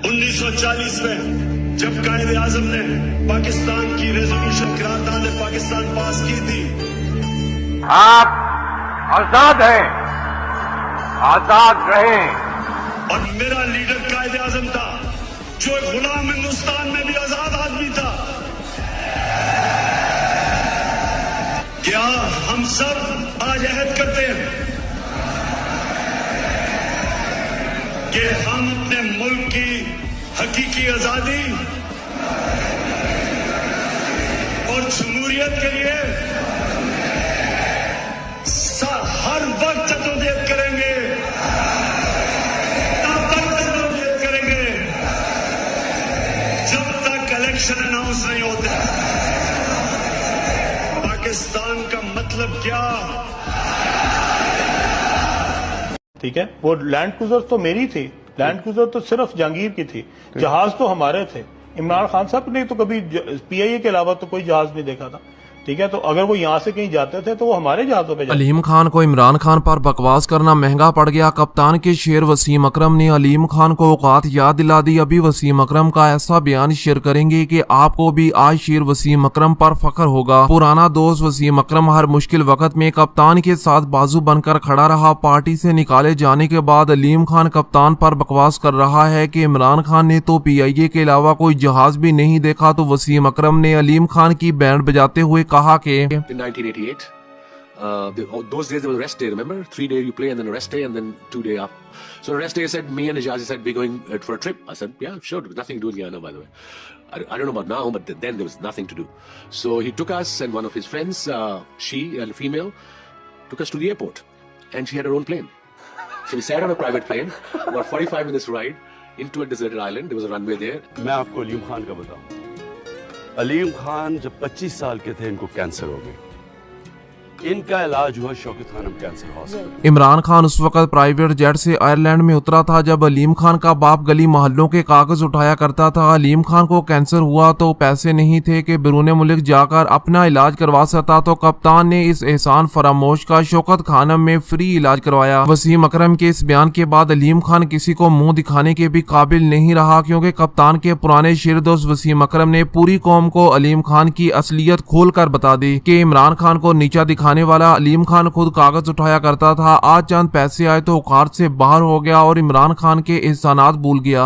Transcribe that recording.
1940 میں جب قائد اعظم نے پاکستان کی ریزولوشن قرارداد پاکستان پاس کی تھی، آپ آزاد ہیں، آزاد رہیں۔ اور میرا لیڈر قائد اعظم تھا جو ایک غلام ہندوستان میں بھی آزاد آدمی تھا۔ کیا ہم سب آج عہد کرتے ہیں کہ ہم اپنے ملک کی حقیقی آزادی اور جمہوریت کے لیے ہر وقت جدوجہد کریں گے، تب تک جدوجہد کریں گے جب تک الیکشن اناؤنس نہیں ہوتے۔ پاکستان کا مطلب کیا؟ ٹھیک ہے، وہ لینڈ کروزر تو میری تھی، لینڈ کروزر تو صرف جہانگیر کی تھی، جہاز تو ہمارے تھے۔ عمران خان صاحب نے تو کبھی پی آئی اے کے علاوہ تو کوئی جہاز نہیں دیکھا تھا، ٹھیک ہے، تو اگر وہ یہاں سے کہیں جاتے تھے تو وہ ہمارے جہازوں پہ جاتے۔ علیم خان کو عمران خان پر بکواس کرنا مہنگا پڑ گیا۔ کپتان کے شیر وسیم اکرم نے علیم خان کو اوقات یاد دلا دی۔ ابھی وسیم اکرم کا ایسا بیان شیئر کریں گے کہ آپ کو بھی آج شیر وسیم اکرم پر فخر ہوگا۔ پرانا دوست وسیم اکرم ہر مشکل وقت میں کپتان کے ساتھ بازو بن کر کھڑا رہا۔ پارٹی سے نکالے جانے کے بعد علیم خان کپتان پر بکواس کر رہا ہے کہ عمران خان نے تو پی آئی اے کے علاوہ کوئی جہاز بھی نہیں دیکھا، تو وسیم اکرم نے علیم خان کی بینڈ بجاتے ہوئے کہا کہ in 1988, those days there was a rest day, remember? 3 days you play and then a rest day and then 2 days up. So rest day said, me and Hijazi said, we're going for a trip. I said, yeah, sure, there's nothing to do in Guyana, by the way. I don't know about now, but then there was nothing to do. So he took us and one of his friends, she, a female, took us to the airport. And she had her own plane. So we sat on a private plane, about 45 minutes ride into a deserted island. There was a runway there. میں آپ کو علیم خان کا بتاؤں، علیم خان جب 25 سال کے تھے ان کو کینسر ہو گئی، ان کا علاج ہوا شوکت خانم کینسر ہاسپٹل۔ عمران خان اس وقت پرائیویٹ جیٹ سے آئرلینڈ میں اترا تھا جب علیم خان کا باپ گلی محلوں کے کاغذ اٹھایا کرتا تھا۔ علیم خان کو کینسر ہوا تو پیسے نہیں تھے کہ بیرون ملک جا کر اپنا علاج کروا سکتا، تو کپتان نے اس احسان فراموش کا شوکت خانم میں فری علاج کروایا۔ وسیم اکرم کے اس بیان کے بعد علیم خان کسی کو منہ دکھانے کے بھی قابل نہیں رہا، کیونکہ کپتان کے پرانے شیر دوست وسیم اکرم نے پوری قوم کو علیم خان کی اصلیت کھول کر بتا دی کہ عمران خان کو نیچا دکھانے والا علیم خان خود کاغذ اٹھایا کرتا تھا، آج چند پیسے آئے تو اوقات سے باہر ہو گیا اور عمران خان کے احسانات بھول گیا۔